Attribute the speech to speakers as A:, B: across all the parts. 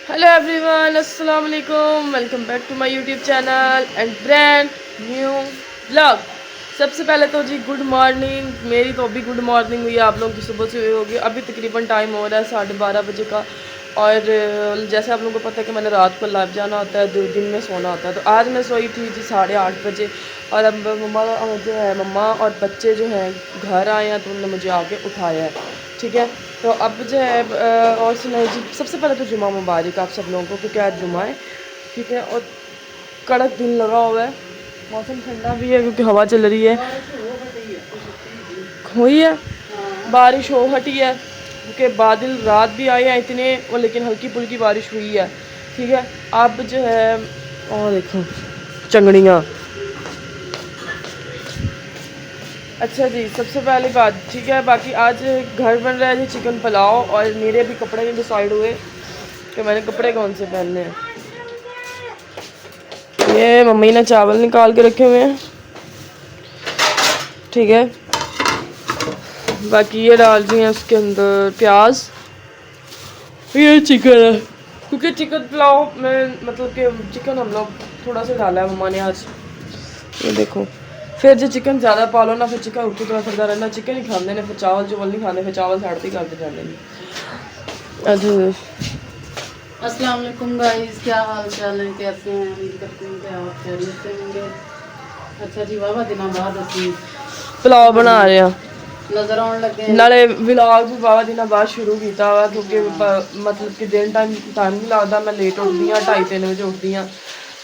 A: Hello everyone, अस्सलाम वालेकुम। Welcome back to my YouTube channel and brand new blog. सबसे पहले तो जी गुड मॉर्निंग। मेरी तो अभी गुड मॉर्निंग हुई है, आप लोगों की सुबह से हुई होगी। अभी तकरीबन टाइम हो रहा है 12:30 बजे का। और जैसे आप लोगों को पता है कि मैंने रात को लाइव जाना होता है, 2 दिन में सोना होता है। तो आज मैं सोई थी जी 8:30 बजे। और अब मम्मा जो है, मम्मा और बच्चे जो हैं घर आए हैं, तो उन्होंने मुझे आके उठाया है। ठीक है, तो अब जो है और सुनाई जी। सबसे पहले तो जुमा मुबारक आप सब लोगों को, क्योंकि आज जुमा है। ठीक है, और कड़क दिन लगा हुआ है, मौसम ठंडा भी है क्योंकि हवा चल रही है। हुई है बारिश, हो हटी है क्योंकि बादल रात भी आए हैं इतने, और लेकिन हल्की फुल्की बारिश हुई है। ठीक है, अब जो है और देखो चंगड़ियाँ। अच्छा जी, सबसे पहली बात, ठीक है, बाकी आज घर बन रहा है जी चिकन पुलाव। और मेरे भी कपड़े नहीं डिसाइड हुए कि मैंने कपड़े कौन से पहनने हैं। ये मम्मी ने चावल निकाल के रखे हुए हैं। ठीक है, बाकी ये डाल दी है उसके अंदर प्याज। ये चिकन है क्योंकि चिकन पुलाव में मतलब कि चिकन हम लोग थोड़ा सा डाला है मम्मा ने आज। ये देखो, फिर जो चिकन ज़्यादा पालो ना, फिर चिकन उठी थोड़ा करता रहना। चिकन ही खाते ने, फिर चावल चुवल नहीं खाते, फिर चावल साड़ती करते जाने। अच्छा,
B: अस्सलाम वालेकुम गाइस, क्या हाल चाल है, कैसे हैं? उम्मीद करते हैं कि आप खैरियत से होंगे। अच्छा जी, वाह दिनों बाद ਅਸੀਂ
A: पुलाव बना रहे हैं।
B: नजर आने लगे हैं।
A: नाले व्लॉग भी बाबा दिनों बाद शुरू किया वा क्योंकि
B: हाँ।
A: मतलब कि दिन टाइम नहीं लगता। मैं लेट उठती हाँ, 2:30-3 बजे उठती हाँ,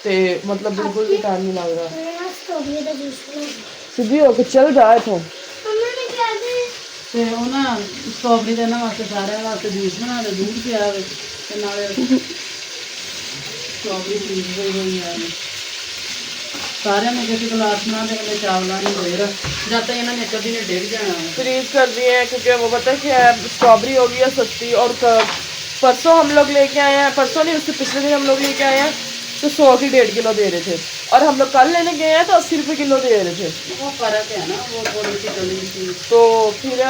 A: तो मतलब बिल्कुल भी टाइम नहीं लग रहा। सीधी होके चल जा इथों।
B: ਤੇ ਉਹ ਨਾ ਸਟ੍ਰਾਬੇਰੀ ਦੇ ਨਾਲ ਵਾਸਤੇ ਸਾਰਿਆਂ ਵਾਸਤੇ ਜੂਸ ਬਣਾ ਦੇ, दूध ਪਿਆ ਵੇ ਤੇ ਨਾਲੇ ਸਟ੍ਰਾਬੇਰੀ ਜੂਸ ਹੋਈ ਆ। सारे ने किसी गिलास बना दे, मैंने चावल नहीं देर जब तक इन्होंने एक दिन डिग जाना
A: फ्रीज कर दिए हैं क्योंकि वो पता है क्या है, स्ट्रॉबेरी हो गई है सस्ती। और परसों हम लोग लेके आए हैं, परसों नहीं उससे पिछले दिन हम लोग लेके आए हैं, तो 100 की 1.5 किलो दे रहे थे। और हम लोग कल लेने गए हैं तो 80 रुपये किलो दे रहे थे।
B: वो फर्क है ना, वो थोड़ी सी गली सी।
A: तो फिर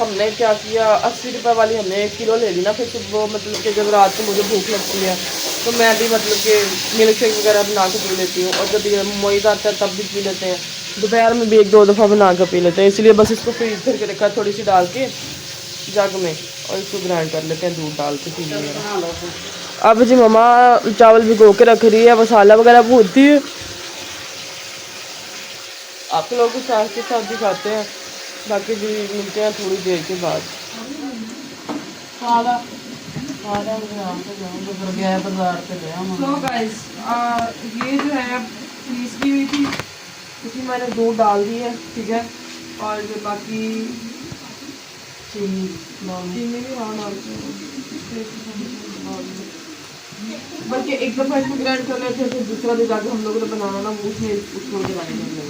A: हमने क्या किया, 80 रुपये वाली हमने 1 किलो ले ली ना। फिर वो मतलब कि जब रात को मुझे भूख लगती है तो मैं भी मतलब कि मिल्क शेक वगैरह बना के पी लेती हूँ। और जब ये मोइद आता है तब भी पी लेते हैं। दोपहर में भी 1-2 दफ़ा बना कर पी लेते हैं। इसलिए बस इसको फ्रीज करके रखा थोड़ी सी डाल के जग में, और इसको ग्राइंड कर लेते हैं दूध डाल के पी लेंगे। अब जी मम्मा चावल भिगो के रख रही है, मसाला वगैरह भूनती है। आप लोग भी साथ के साथ भी खाते हैं, बाकी भी मिलते हैं थोड़ी देर के बाद। तो गाइस, ये जो है फ्रीज की हुई थी, इसमें मैंने दूध डाल दी है। ठीक है, और जो बाकी चीनी भी हाँ डालती हूँ, बल्कि एक दफ़ा इसमें ग्राइंड कर लेते हैं, फिर दूसरा दिन जाके हम लोगों ने बनाना ना, वो उसमें उसको बनाएंगे।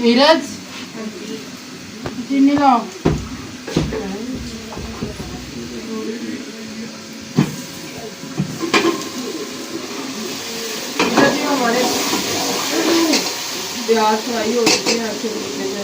B: नीरज चीनी लाओ।
A: हमारे प्याज फ्राई हो चुके हैं अच्छे तरीके से।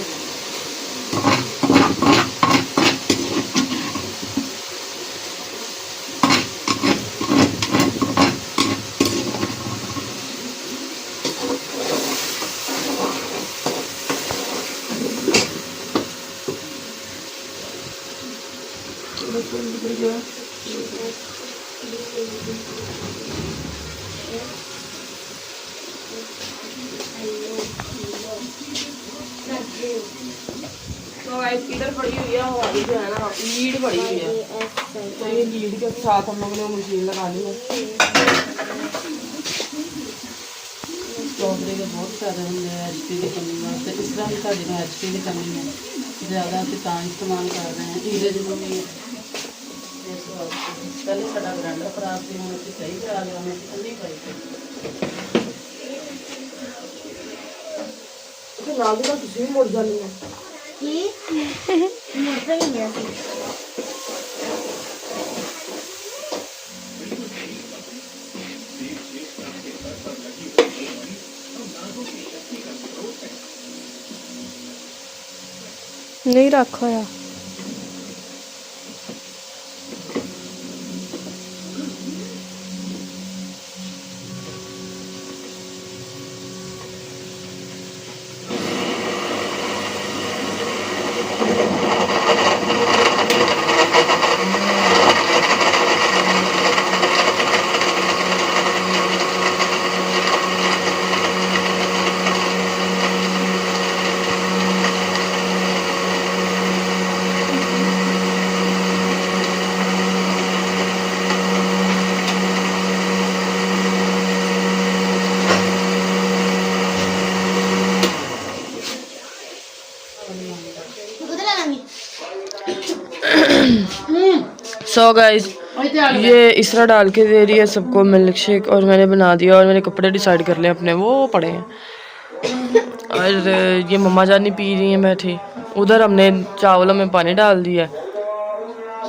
A: तो गाइस इधर पड़ी हुई है हमारी जो है ना लीड पड़ी हुई है, तो ये लीड के साथ हम लोगों ने मशीन लगानी है।
B: स्ट्रॉबेरी के बहुत सारे होंगे HP की कमी वास्ते, इस तरह भी साड़ी में HP की कमी है ज़्यादा, असं इस्तेमाल कर रहे हैं नीरज में भी इस वास्ते। पहले साडा ग्राइंडर खराब थी, हम असं सही करा लिया, हम ठंडी पाई
A: तो ना भी तुम मुड़ जानी है नहीं रखा है। सो गाइस ये इस तरह डाल के दे रही है सबको मिल्क शेक, और मैंने बना दिया और मैंने कपड़े डिसाइड कर लिए अपने, वो पड़े हैं। और ये मम्मा जानी पी रही हैं बैठी, उधर हमने चावलों में पानी डाल दिया।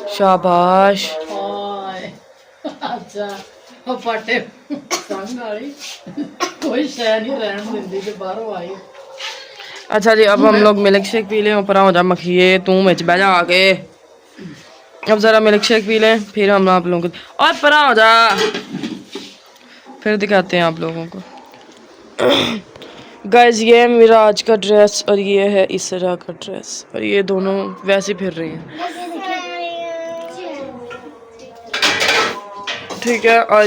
A: शाबाश।
B: अच्छा पाटे संग वाली कोई शय नहीं रहन दिंदी जे बाहरों आई।
A: अच्छा जी, अब हम लोग मिल्क शेक पी लें। ऊपर हो जा मखिए, तू मिच बह जा आके। अब ज़रा मिल्क शेक पी लें, फिर हम आप लोगों को, और परा हो जा, फिर दिखाते हैं आप लोगों को। गाइस ये है मेरा आज का ड्रेस और ये है इसरा का ड्रेस, और ये दोनों वैसे फिर रही हैं। ठीक है, और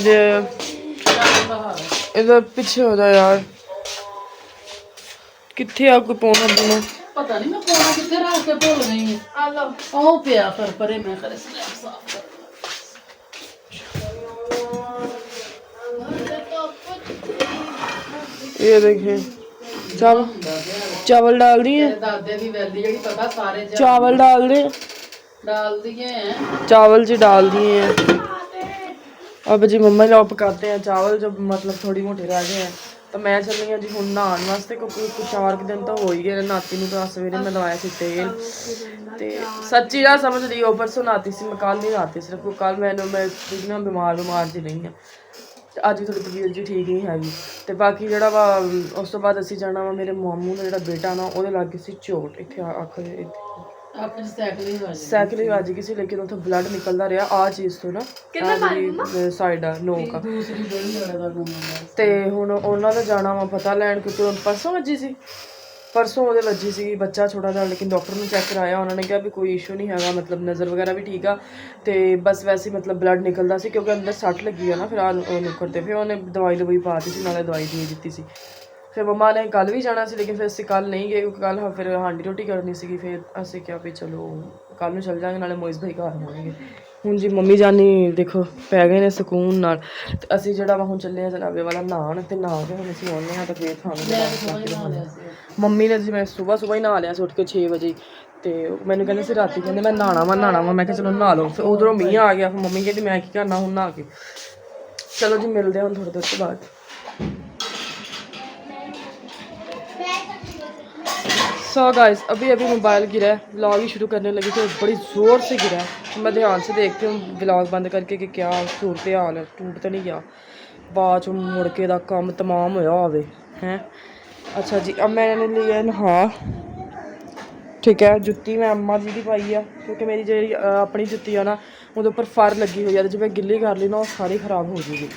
A: इधर पीछे हो जाए यार, कितने आपको पौना दूना
B: पता नहीं मैं पौना कितने रख के भूल गई हूं। आ लो ओ पिया पर परे मैं करे स्लैब साफ कर।
A: ये देखिए चावल डाल दिए,
B: दादे दी वैली जेडी पता सारे
A: चावल डाल दिए
B: हैं,
A: चावल जी डाल दिए हैं। अब जी मम्मा लोग पकाते हैं चावल, जब मतलब थोड़ी मोटी रह गए हैं तो मैं चल रही हूँ जी हूँ नहाने वास्ते, क्योंकि कुछ 4 दिन तो हो ही गए नहाती नहीं। तो सवेरे मैं लवाया सी तेल, तो सच्ची ना समझ रही हो, परसों नहाती सी, मैं कल नहीं नहाती सिर्फ, कल मैं बीमार जी नहीं है, अज थोड़ी तबीयत जी ठीक नहीं हैगी। तो बाकी जरा वा उस तो बाद असी जाना वा मेरे मामू का जो बेटा ना, वो लग गई सी चोट, इतने अख साइकिल ही वज गई सी, लेकिन उतो ब्लड निकलता रहा आ चीज़ तो ना साइड नोक आ। तो हूँ उन्होंने जाना वा पता लैन, क्योंकि हम परसों वजी सी, परसों वो वजी सी बच्चा छोटा था, लेकिन डॉक्टर ने चैक कराया, उन्होंने कहा भी कोई इशू नहीं है, मतलब नज़र वगैरह भी ठीक आ, तो बस वैसे मतलब ब्लड निकलता सी, क्योंकि अंदर सट लगी है ना, फिर नुकरते फिर उन्हें दवाई पा दी सी, नाले दवाई दे दी सी। फिर मम्मा ने कल भी जाना सी, लेकिन फिर असीं कल नहीं गए, क्योंकि कल फिर हांडी रोटी करनी सी, फिर असीं क्या भी चलो कल नूं चल जाएंगे, नाले मोइज़ भाई घर होणगे। हुण जी मम्मी जानी देखो पै गए ने सकून नाल, ते असीं जिहड़ा वा हुण चले जनाबे वाला नहाण, ते नहा के हुण असीं आउणे आ, ते फिर खावांगे। मम्मी ने जी मैं सुबह ही नहा लिया सी, उठ के 6 वजे, तो मैंने कहने से राती कहते मैं नहाना वा, मैं चलो नहा लो, फिर उधरों मींह आ गया, फिर मम्मी कहती मैं की करना हुण नहा के। चलो जी मिलते हैं थोड़ी देर के बाद। सो गाइस अभी मोबाइल गिरा है, व्लॉग ही शुरू करने लगी थी, बड़ी ज़ोर से गिरा है। मैं ध्यान से देखती हूँ व्लॉग बंद करके कि क्या सूरत हाल है, टूट तो नहीं गया, बाद च मुड़ के दा काम तमाम होया होवे हैं। अच्छा जी, अब मैंने लिया नहा, ठीक है, जुत्ती मैं अम्मा जी की पाई है, क्योंकि मेरी जी अपनी जुत्ती है ना वो पर फर लगी हुई है, तो जो मैं गिल्ली कर ली ना वो सारी ख़राब हो जाएगी।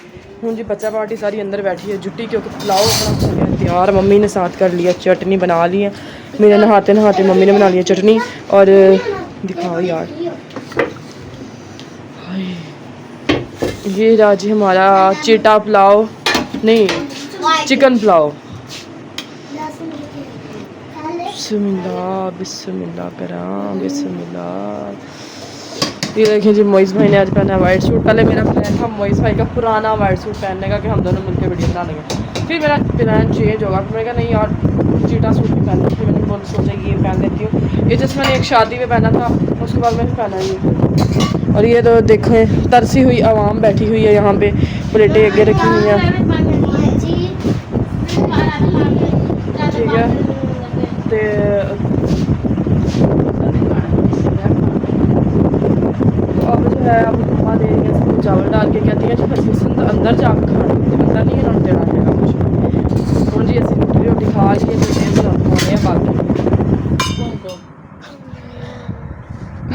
A: हूँ जी बच्चा पार्टी सारी अंदर बैठी है, जुट्टी क्योंकि पुलाव अपना हो गया तैयार, मम्मी ने साथ कर लिया, चटनी बना ली है, मेरे नहाते मम्मी ने बना लिया चटनी। और दिखाओ यार, ये राजी हमारा चीटा पुलाव, नहीं चिकन पुलाव। बिस्मिल्लाह बिस्मिल्लाह करा बिस्मिल्लाह। ये देखिए जी मोइज़ भाई ने आज पहना है वाइट सूट। पहले मेरा प्लान था मोइज़ भाई का पुराना वाइट सूट पहनने का, कि हम दोनों मिलकर वीडियो बना लेंगे, फिर मेरा प्लान चेंज होगा, फिर मैंने कहा नहीं यार चीटा सूट भी पहनना, फिर मैंने बहुत सोचा ये पहन लेती हूँ। ये जैसे मैंने एक शादी में पहना था, उसके बाद मैंने पहना ये। और ये तो देखें तरसी हुई आवाम बैठी हुई है यहाँ पे, प्लेटें आगे रखी हुई हैं, ठीक है। अब जो है अब मम्मा दे रही है सबको चावल डाल के, कहती है जी अंदर जाकर खाना, अंदर नहीं इन्होंने देना है कुछ। हूँ जी असी रोटी खा लिए, खाने बाकी।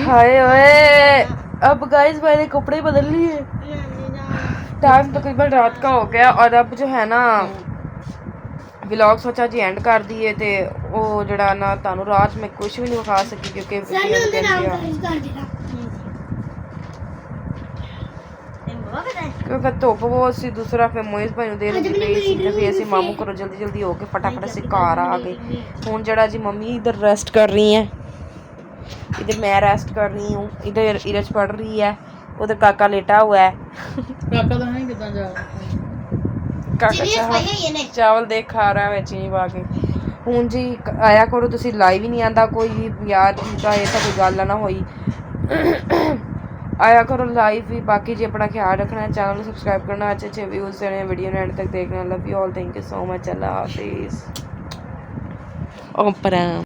A: हाय ओए, अब गाइस मैंने कपड़े बदल लिए, टाइम तकरीबन रात का हो गया, और अब जो है ना व्लॉग सोचा जी एंड कर दिए, तो वो जड़ा ना तुहानू रात में कुछ भी नहीं विखा सकी, क्योंकि धुप बहुत सी, दूसरा फिर मोइज़ भाई नूं देर होंदी पई सी, ते फिर असीं मामू घरों जल्दी हो के फटाफट असीं घर आ गए। हुण जड़ा जी मम्मी इधर रेस्ट कर रही हैं, इधर मैं रेस्ट कर रही हूँ, इधर इरज पढ़ रही है, उधर काका लेटा हुआ है।
B: काका तो नहीं कितना जा
A: काका चावल देख खा रहा है चीनी पा के। हूँ जी आया करो तुसीं, लाइव ही नहीं आंदा कोई भी यार, ठीक है, ये तो कोई गल ना होई, आया करो लाइव भी। बाकी जी अपना ख्याल रखना है, चैनल को सब्सक्राइब करना, अच्छे अच्छे व्यूज़ देने, वीडियो ने एंड तक देखना। Love you all, thank you so much, अल्लाह हाफिज़। ओपरा।